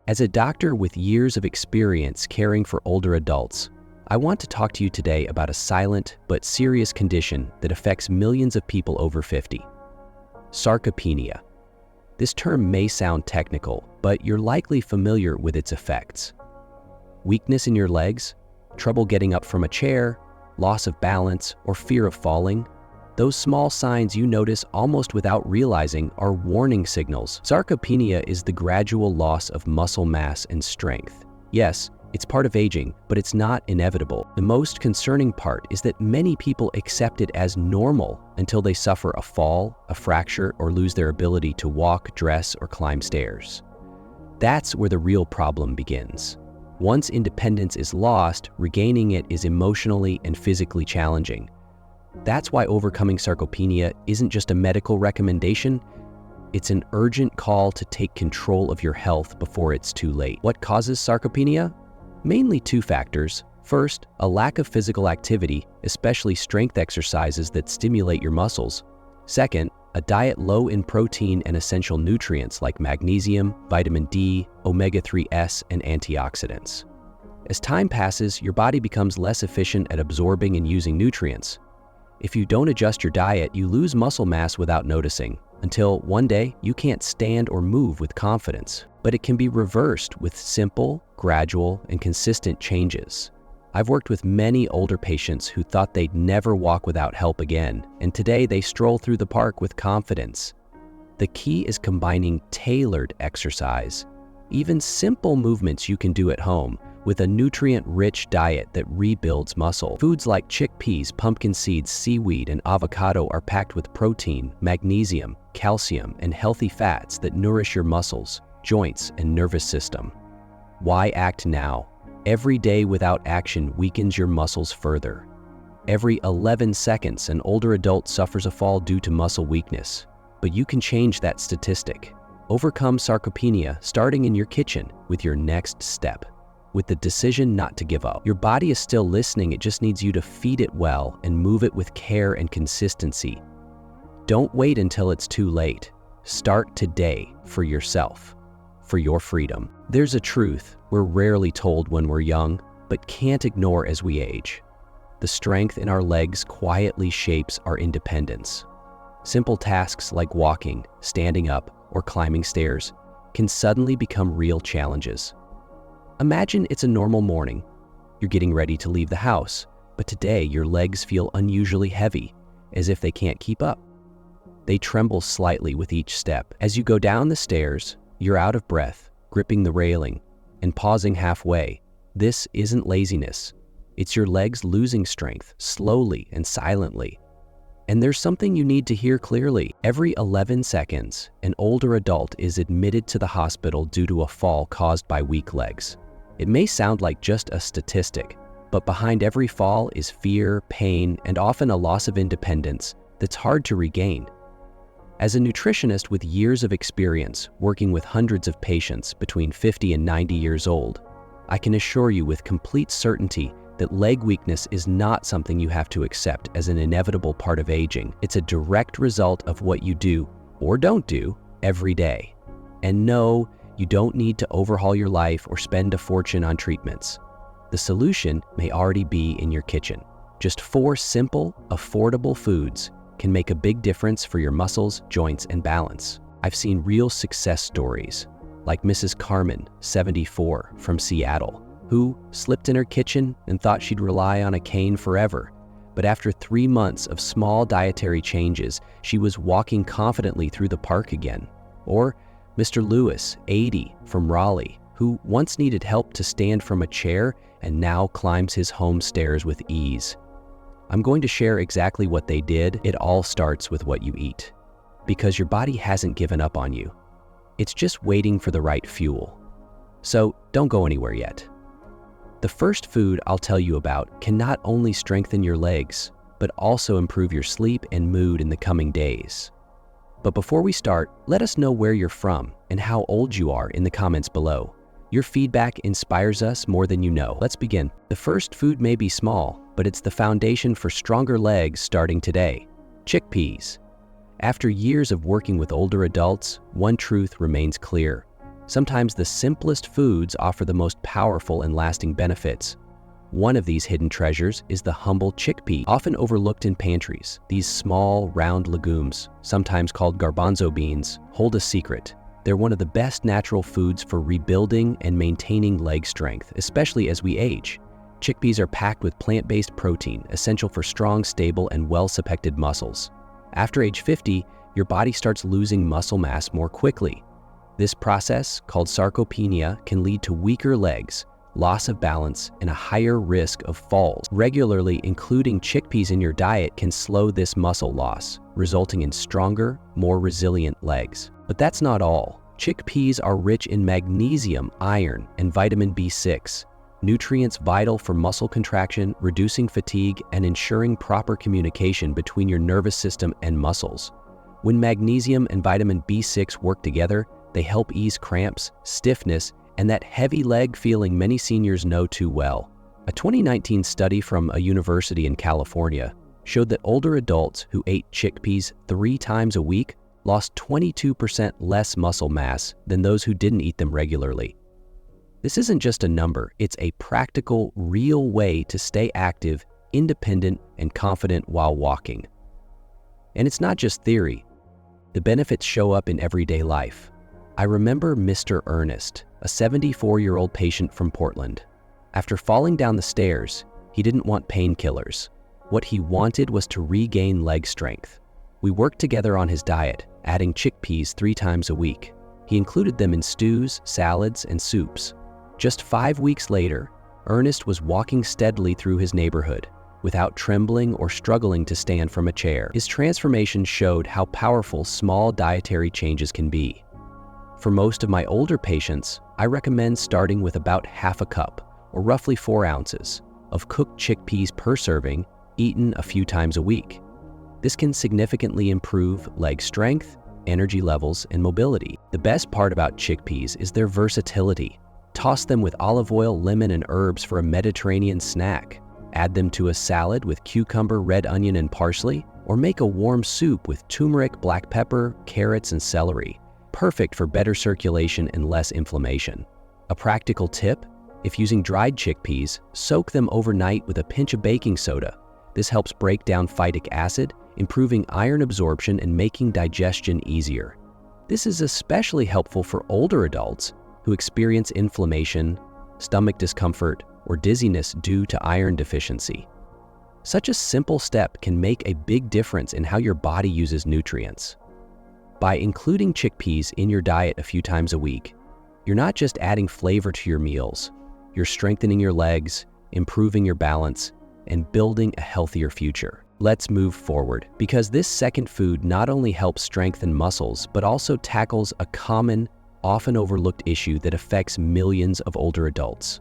As a doctor with years of experience caring for older adults, I want to talk to you today about a silent but serious condition that affects millions of people over 50. Sarcopenia. This term may sound technical, but you're likely familiar with its effects. Weakness in your legs, trouble getting up from a chair, loss of balance, or fear of falling. Those small signs you notice almost without realizing are warning signals. Sarcopenia is the gradual loss of muscle mass and strength. Yes, it's part of aging, but it's not inevitable. The most concerning part is that many people accept it as normal until they suffer a fall, a fracture, or lose their ability to walk, dress, or climb stairs. That's where the real problem begins. Once independence is lost, regaining it is emotionally and physically challenging. That's why overcoming sarcopenia isn't just a medical recommendation, it's an urgent call to take control of your health before it's too late. What causes sarcopenia? Mainly two factors. First, a lack of physical activity, especially strength exercises that stimulate your muscles. Second, a diet low in protein and essential nutrients like magnesium, vitamin D, omega-3s, and antioxidants. As time passes, your body becomes less efficient at absorbing and using nutrients. If you don't adjust your diet, you lose muscle mass without noticing, until one day you can't stand or move with confidence. But it can be reversed with simple, gradual, and consistent changes. I've worked with many older patients who thought they'd never walk without help again, and today they stroll through the park with confidence. The key is combining tailored exercise, even simple movements you can do at home, with a nutrient-rich diet that rebuilds muscle. Foods like chickpeas, pumpkin seeds, seaweed, and avocado are packed with protein, magnesium, calcium, and healthy fats that nourish your muscles, joints, and nervous system. Why act now? Every day without action weakens your muscles further. Every 11 seconds, an older adult suffers a fall due to muscle weakness. But you can change that statistic. Overcome sarcopenia starting in your kitchen with your next step, with the decision not to give up. Your body is still listening, it just needs you to feed it well and move it with care and consistency. Don't wait until it's too late. Start today for yourself, for your freedom. There's a truth we're rarely told when we're young, but can't ignore as we age. The strength in our legs quietly shapes our independence. Simple tasks like walking, standing up, or climbing stairs can suddenly become real challenges. Imagine it's a normal morning. You're getting ready to leave the house, but today your legs feel unusually heavy, as if they can't keep up. They tremble slightly with each step. As you go down the stairs, you're out of breath, gripping the railing, and pausing halfway. This isn't laziness. It's your legs losing strength, slowly and silently. And there's something you need to hear clearly. Every 11 seconds, an older adult is admitted to the hospital due to a fall caused by weak legs. It may sound like just a statistic, but behind every fall is fear, pain, and often a loss of independence that's hard to regain. As a nutritionist with years of experience working with hundreds of patients between 50 and 90 years old, I can assure you with complete certainty that leg weakness is not something you have to accept as an inevitable part of aging. It's a direct result of what you do or don't do every day. And no, you don't need to overhaul your life or spend a fortune on treatments. The solution may already be in your kitchen. Just 4 simple, affordable foods can make a big difference for your muscles, joints, and balance. I've seen real success stories, like Mrs. Carmen, 74, from Seattle, who slipped in her kitchen and thought she'd rely on a cane forever. But after 3 months of small dietary changes, she was walking confidently through the park again. Or Mr. Lewis, 80, from Raleigh, who once needed help to stand from a chair and now climbs his home stairs with ease. I'm going to share exactly what they did. It all starts with what you eat, because your body hasn't given up on you. It's just waiting for the right fuel. So don't go anywhere yet. The first food I'll tell you about can not only strengthen your legs, but also improve your sleep and mood in the coming days. But before we start, let us know where you're from and how old you are in the comments below. Your feedback inspires us more than you know. Let's begin. The first food may be small, but it's the foundation for stronger legs starting today. Chickpeas. After years of working with older adults, one truth remains clear. Sometimes the simplest foods offer the most powerful and lasting benefits. One of these hidden treasures is the humble chickpea, often overlooked in pantries. These small, round legumes, sometimes called garbanzo beans, hold a secret. They're one of the best natural foods for rebuilding and maintaining leg strength, especially as we age. Chickpeas are packed with plant-based protein, essential for strong, stable, and well-supported muscles. After age 50, your body starts losing muscle mass more quickly. This process, called sarcopenia, can lead to weaker legs, loss of balance, and a higher risk of falls. Regularly including chickpeas in your diet can slow this muscle loss, resulting in stronger, more resilient legs. But that's not all. Chickpeas are rich in magnesium, iron, and vitamin B6, nutrients vital for muscle contraction, reducing fatigue, and ensuring proper communication between your nervous system and muscles. When magnesium and vitamin B6 work together, they help ease cramps, stiffness, and that heavy leg feeling many seniors know too well. A 2019 study from a university in California showed that older adults who ate chickpeas 3 times a week lost 22% less muscle mass than those who didn't eat them regularly. This isn't just a number, it's a practical, real way to stay active, independent, and confident while walking. And it's not just theory. The benefits show up in everyday life. I remember Mr. Ernest, a 74-year-old patient from Portland. After falling down the stairs, he didn't want painkillers. What he wanted was to regain leg strength. We worked together on his diet, adding chickpeas 3 times a week. He included them in stews, salads, and soups. Just 5 weeks later, Ernest was walking steadily through his neighborhood, without trembling or struggling to stand from a chair. His transformation showed how powerful small dietary changes can be. For most of my older patients, I recommend starting with about half a cup, or roughly 4 ounces, of cooked chickpeas per serving, eaten a few times a week. This can significantly improve leg strength, energy levels, and mobility. The best part about chickpeas is their versatility. Toss them with olive oil, lemon, and herbs for a Mediterranean snack. Add them to a salad with cucumber, red onion, and parsley, or make a warm soup with turmeric, black pepper, carrots, and celery. Perfect for better circulation and less inflammation. A practical tip: if using dried chickpeas, soak them overnight with a pinch of baking soda. This helps break down phytic acid, improving iron absorption and making digestion easier. This is especially helpful for older adults who experience inflammation, stomach discomfort, or dizziness due to iron deficiency. Such a simple step can make a big difference in how your body uses nutrients. By including chickpeas in your diet a few times a week, you're not just adding flavor to your meals, you're strengthening your legs, improving your balance, and building a healthier future. Let's move forward, because this second food not only helps strengthen muscles, but also tackles a common, often overlooked issue that affects millions of older adults: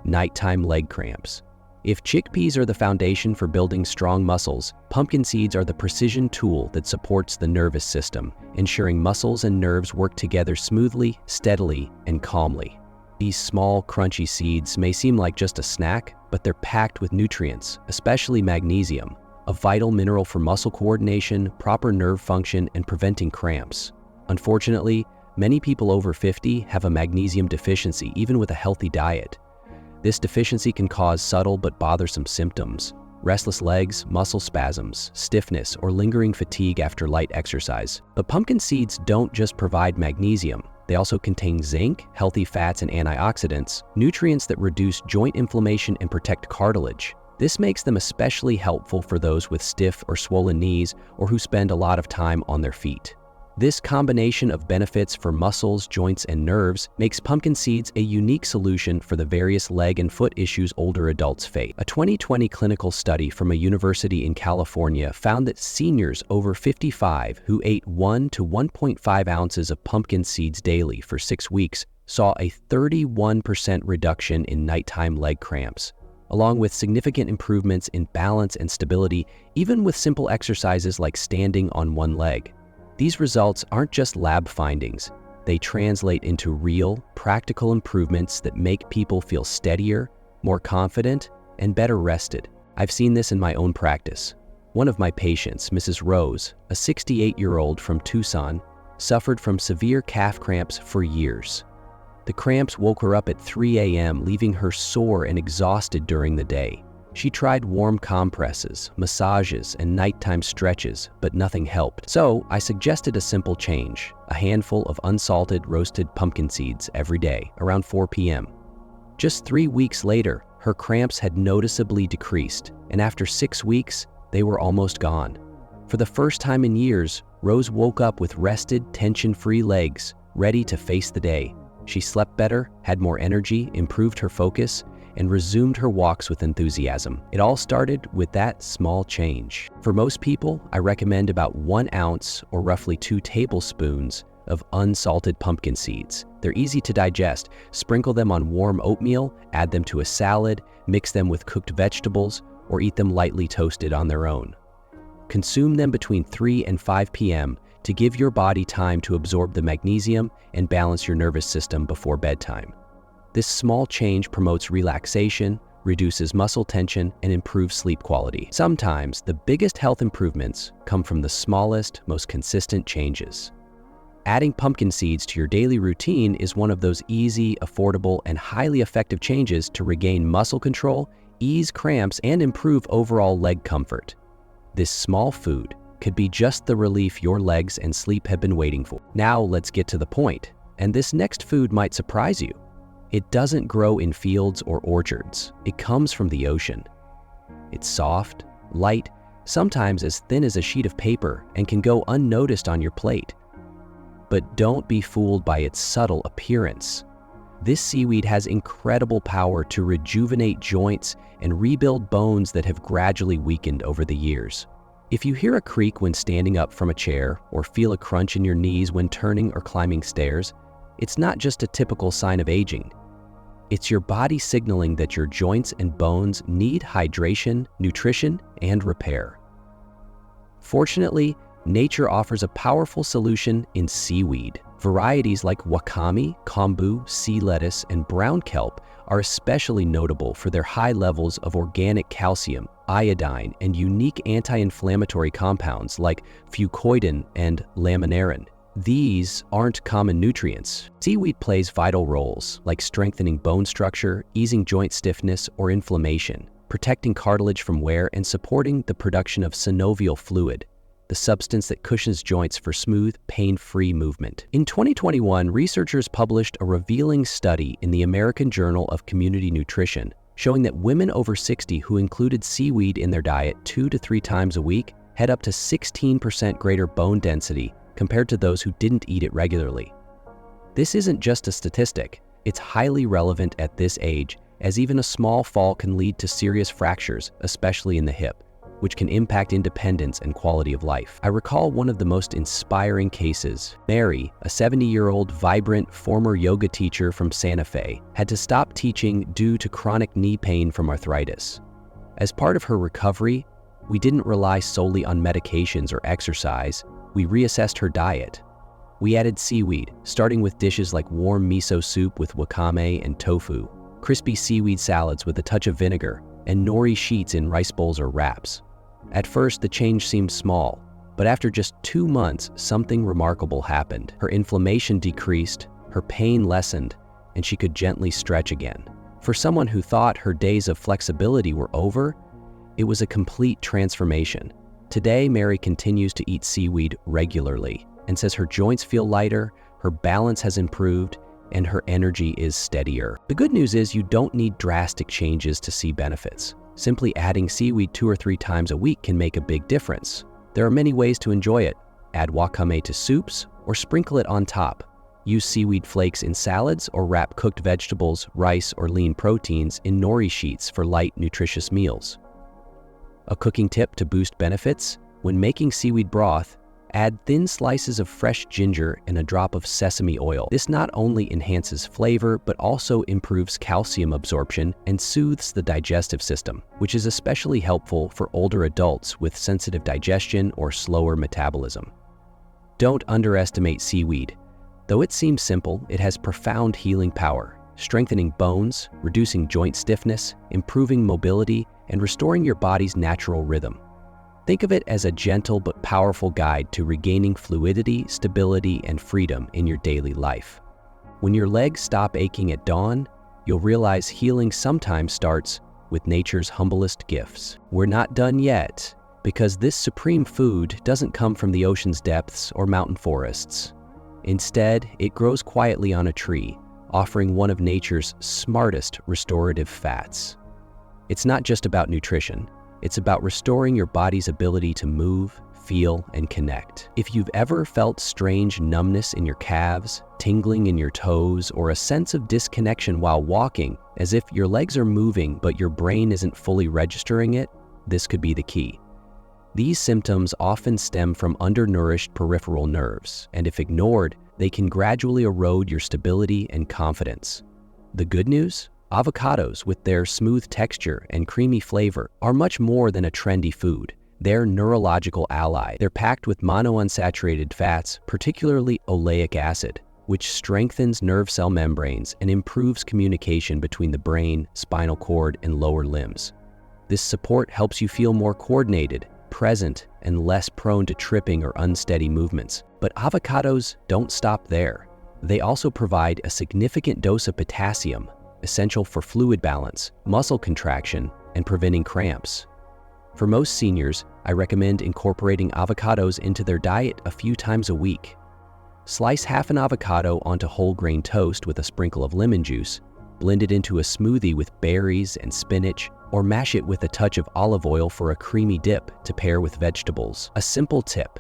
nighttime leg cramps. If chickpeas are the foundation for building strong muscles, pumpkin seeds are the precision tool that supports the nervous system, ensuring muscles and nerves work together smoothly, steadily, and calmly. These small, crunchy seeds may seem like just a snack, but they're packed with nutrients, especially magnesium, a vital mineral for muscle coordination, proper nerve function, and preventing cramps. Unfortunately, many people over 50 have a magnesium deficiency even with a healthy diet. This deficiency can cause subtle but bothersome symptoms: restless legs, muscle spasms, stiffness, or lingering fatigue after light exercise. But pumpkin seeds don't just provide magnesium. They also contain zinc, healthy fats, and antioxidants, nutrients that reduce joint inflammation and protect cartilage. This makes them especially helpful for those with stiff or swollen knees or who spend a lot of time on their feet. This combination of benefits for muscles, joints, and nerves makes pumpkin seeds a unique solution for the various leg and foot issues older adults face. A 2020 clinical study from a university in California found that seniors over 55 who ate 1 to 1.5 ounces of pumpkin seeds daily for 6 weeks saw a 31% reduction in nighttime leg cramps, along with significant improvements in balance and stability, even with simple exercises like standing on one leg. These results aren't just lab findings. They translate into real, practical improvements that make people feel steadier, more confident, and better rested. I've seen this in my own practice. One of my patients, Mrs. Rose, a 68-year-old from Tucson, suffered from severe calf cramps for years. The cramps woke her up at 3 a.m., leaving her sore and exhausted during the day. She tried warm compresses, massages, and nighttime stretches, but nothing helped. So I suggested a simple change: a handful of unsalted roasted pumpkin seeds every day around 4 p.m. Just 3 weeks later, her cramps had noticeably decreased, and after 6 weeks, they were almost gone. For the first time in years, Rose woke up with rested, tension-free legs, ready to face the day. She slept better, had more energy, improved her focus, and resumed her walks with enthusiasm. It all started with that small change. For most people, I recommend about 1 ounce or roughly 2 tablespoons of unsalted pumpkin seeds. They're easy to digest. Sprinkle them on warm oatmeal, add them to a salad, mix them with cooked vegetables, or eat them lightly toasted on their own. Consume them between 3 and 5 p.m. to give your body time to absorb the magnesium and balance your nervous system before bedtime. This small change promotes relaxation, reduces muscle tension, and improves sleep quality. Sometimes the biggest health improvements come from the smallest, most consistent changes. Adding pumpkin seeds to your daily routine is one of those easy, affordable, and highly effective changes to regain muscle control, ease cramps, and improve overall leg comfort. This small food could be just the relief your legs and sleep have been waiting for. Now let's get to the point, and this next food might surprise you. It doesn't grow in fields or orchards. It comes from the ocean. It's soft, light, sometimes as thin as a sheet of paper, and can go unnoticed on your plate. But don't be fooled by its subtle appearance. This seaweed has incredible power to rejuvenate joints and rebuild bones that have gradually weakened over the years. If you hear a creak when standing up from a chair or feel a crunch in your knees when turning or climbing stairs, it's not just a typical sign of aging. It's your body signaling that your joints and bones need hydration, nutrition, and repair. Fortunately, nature offers a powerful solution in seaweed. Varieties like wakame, kombu, sea lettuce, and brown kelp are especially notable for their high levels of organic calcium, iodine, and unique anti-inflammatory compounds like fucoidan and laminarin. These aren't common nutrients. Seaweed plays vital roles like strengthening bone structure, easing joint stiffness or inflammation, protecting cartilage from wear, and supporting the production of synovial fluid, the substance that cushions joints for smooth, pain-free movement. In 2021, researchers published a revealing study in the American Journal of Community Nutrition, showing that women over 60 who included seaweed in their diet 2 to 3 times a week had up to 16% greater bone density compared to those who didn't eat it regularly. This isn't just a statistic, it's highly relevant at this age, as even a small fall can lead to serious fractures, especially in the hip, which can impact independence and quality of life. I recall one of the most inspiring cases. Mary, a 70-year-old vibrant former yoga teacher from Santa Fe, had to stop teaching due to chronic knee pain from arthritis. As part of her recovery, we didn't rely solely on medications or exercise. We reassessed her diet. We added seaweed, starting with dishes like warm miso soup with wakame and tofu, crispy seaweed salads with a touch of vinegar, and nori sheets in rice bowls or wraps. At first, the change seemed small, but after just 2 months, something remarkable happened. Her inflammation decreased, her pain lessened, and she could gently stretch again. For someone who thought her days of flexibility were over, it was a complete transformation. Today, Mary continues to eat seaweed regularly and says her joints feel lighter, her balance has improved, and her energy is steadier. The good news is you don't need drastic changes to see benefits. Simply adding seaweed 2 or 3 times a week can make a big difference. There are many ways to enjoy it. Add wakame to soups or sprinkle it on top. Use seaweed flakes in salads or wrap cooked vegetables, rice, or lean proteins in nori sheets for light, nutritious meals. A cooking tip to boost benefits: when making seaweed broth, add thin slices of fresh ginger and a drop of sesame oil. This not only enhances flavor, but also improves calcium absorption and soothes the digestive system, which is especially helpful for older adults with sensitive digestion or slower metabolism. Don't underestimate seaweed. Though it seems simple, it has profound healing power, strengthening bones, reducing joint stiffness, improving mobility, and restoring your body's natural rhythm. Think of it as a gentle but powerful guide to regaining fluidity, stability, and freedom in your daily life. When your legs stop aching at dawn, you'll realize healing sometimes starts with nature's humblest gifts. We're not done yet, because this supreme food doesn't come from the ocean's depths or mountain forests. Instead, it grows quietly on a tree, offering one of nature's smartest restorative fats. It's not just about nutrition. It's about restoring your body's ability to move, feel, and connect. If you've ever felt strange numbness in your calves, tingling in your toes, or a sense of disconnection while walking, as if your legs are moving but your brain isn't fully registering it, this could be the key. These symptoms often stem from undernourished peripheral nerves, and if ignored, they can gradually erode your stability and confidence. The good news? Avocados, with their smooth texture and creamy flavor, are much more than a trendy food. They're neurological ally. They're packed with monounsaturated fats, particularly oleic acid, which strengthens nerve cell membranes and improves communication between the brain, spinal cord, and lower limbs. This support helps you feel more coordinated, present, and less prone to tripping or unsteady movements. But avocados don't stop there. They also provide a significant dose of potassium, essential for fluid balance, muscle contraction, and preventing cramps. For most seniors, I recommend incorporating avocados into their diet a few times a week. Slice half an avocado onto whole grain toast with a sprinkle of lemon juice, blend it into a smoothie with berries and spinach, or mash it with a touch of olive oil for a creamy dip to pair with vegetables. A simple tip: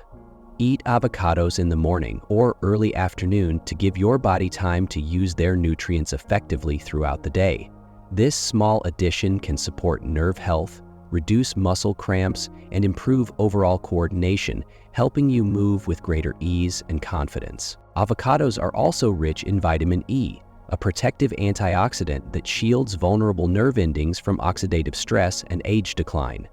eat avocados in the morning or early afternoon to give your body time to use their nutrients effectively throughout the day. This small addition can support nerve health, reduce muscle cramps, and improve overall coordination, helping you move with greater ease and confidence. Avocados are also rich in vitamin E, a protective antioxidant that shields vulnerable nerve endings from oxidative stress and age decline.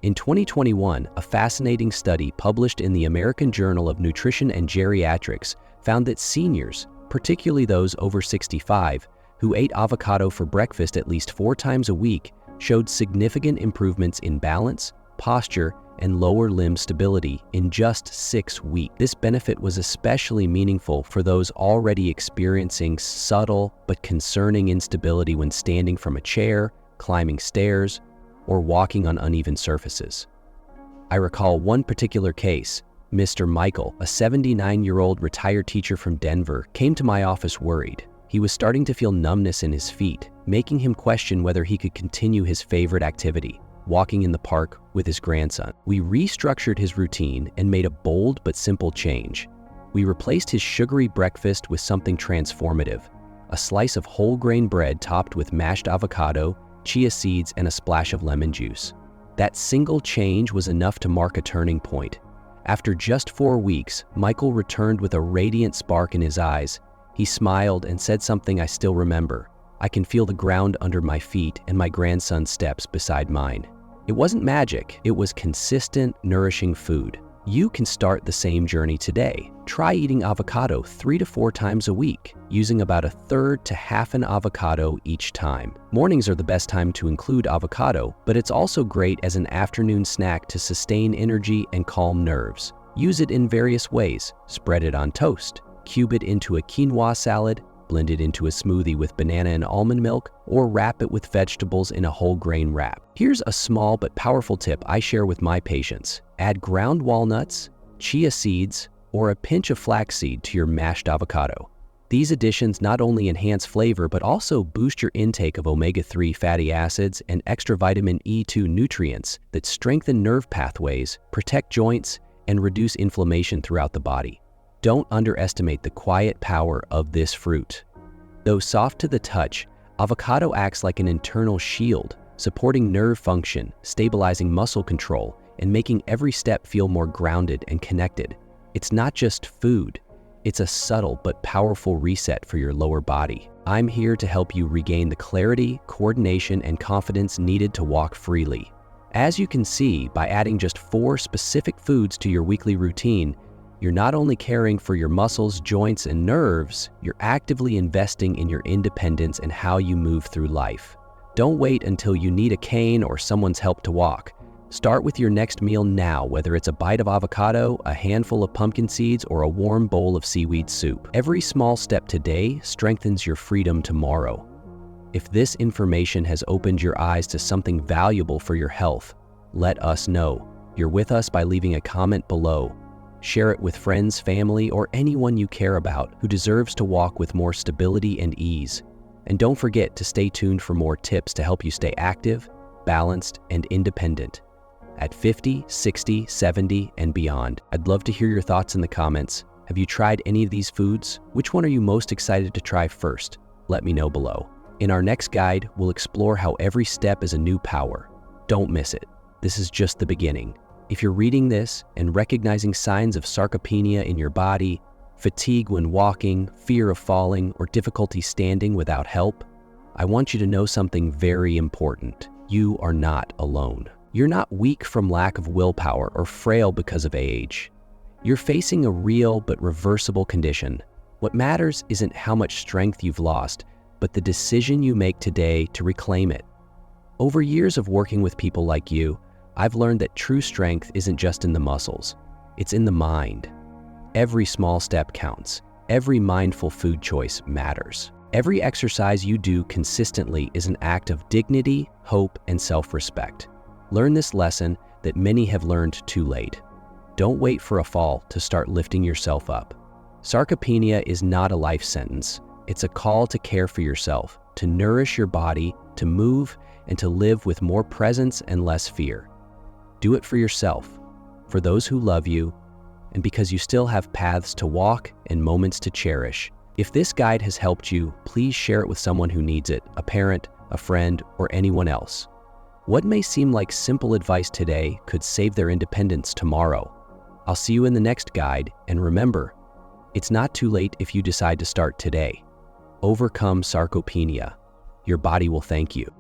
In 2021, a fascinating study published in the American Journal of Nutrition and Geriatrics found that seniors, particularly those over 65, who ate avocado for breakfast at least 4 times a week, showed significant improvements in balance, posture, and lower limb stability in just 6 weeks. This benefit was especially meaningful for those already experiencing subtle but concerning instability when standing from a chair, climbing stairs, or walking on uneven surfaces. I recall one particular case. Mr. Michael, a 79-year-old retired teacher from Denver, came to my office worried. He was starting to feel numbness in his feet, making him question whether he could continue his favorite activity, walking in the park with his grandson. We restructured his routine and made a bold but simple change. We replaced his sugary breakfast with something transformative: a slice of whole grain bread topped with mashed avocado, chia seeds, and a splash of lemon juice. That single change was enough to mark a turning point. After just 4 weeks, Michael returned with a radiant spark in his eyes. He smiled and said something I still remember: "I can feel the ground under my feet and my grandson's steps beside mine." It wasn't magic, it was consistent, nourishing food. You can start the same journey today. Try eating avocado 3 to 4 times a week, using about 1/3 to half an avocado each time. Mornings are the best time to include avocado, but it's also great as an afternoon snack to sustain energy and calm nerves. Use it in various ways: spread it on toast, cube it into a quinoa salad, blend it into a smoothie with banana and almond milk, or wrap it with vegetables in a whole grain wrap. Here's a small but powerful tip I share with my patients: add ground walnuts, chia seeds, or a pinch of flaxseed to your mashed avocado. These additions not only enhance flavor but also boost your intake of omega-3 fatty acids and extra vitamin E2 nutrients that strengthen nerve pathways, protect joints, and reduce inflammation throughout the body. Don't underestimate the quiet power of this fruit. Though soft to the touch, avocado acts like an internal shield, supporting nerve function, stabilizing muscle control, and making every step feel more grounded and connected. It's not just food, it's a subtle but powerful reset for your lower body. I'm here to help you regain the clarity, coordination, and confidence needed to walk freely. As you can see, by adding just 4 specific foods to your weekly routine, you're not only caring for your muscles, joints, and nerves, you're actively investing in your independence and how you move through life. Don't wait until you need a cane or someone's help to walk. Start with your next meal now, whether it's a bite of avocado, a handful of pumpkin seeds, or a warm bowl of seaweed soup. Every small step today strengthens your freedom tomorrow. If this information has opened your eyes to something valuable for your health, let us know. You're with us by leaving a comment below. Share it with friends, family, or anyone you care about who deserves to walk with more stability and ease. And don't forget to stay tuned for more tips to help you stay active, balanced, and independent. At 50, 60, 70, and beyond, I'd love to hear your thoughts in the comments. Have you tried any of these foods? Which one are you most excited to try first? Let me know below. In our next guide, we'll explore how every step is a new power. Don't miss it. This is just the beginning. If you're reading this and recognizing signs of sarcopenia in your body, fatigue when walking, fear of falling, or difficulty standing without help, I want you to know something very important. You are not alone. You're not weak from lack of willpower or frail because of age. You're facing a real but reversible condition. What matters isn't how much strength you've lost, but the decision you make today to reclaim it. Over years of working with people like you, I've learned that true strength isn't just in the muscles, it's in the mind. Every small step counts. Every mindful food choice matters. Every exercise you do consistently is an act of dignity, hope, and self-respect. Learn this lesson that many have learned too late. Don't wait for a fall to start lifting yourself up. Sarcopenia is not a life sentence. It's a call to care for yourself, to nourish your body, to move, and to live with more presence and less fear. Do it for yourself, for those who love you, and because you still have paths to walk and moments to cherish. If this guide has helped you, please share it with someone who needs it, a parent, a friend, or anyone else. What may seem like simple advice today could save their independence tomorrow. I'll see you in the next guide, and remember, it's not too late if you decide to start today. Overcome sarcopenia. Your body will thank you.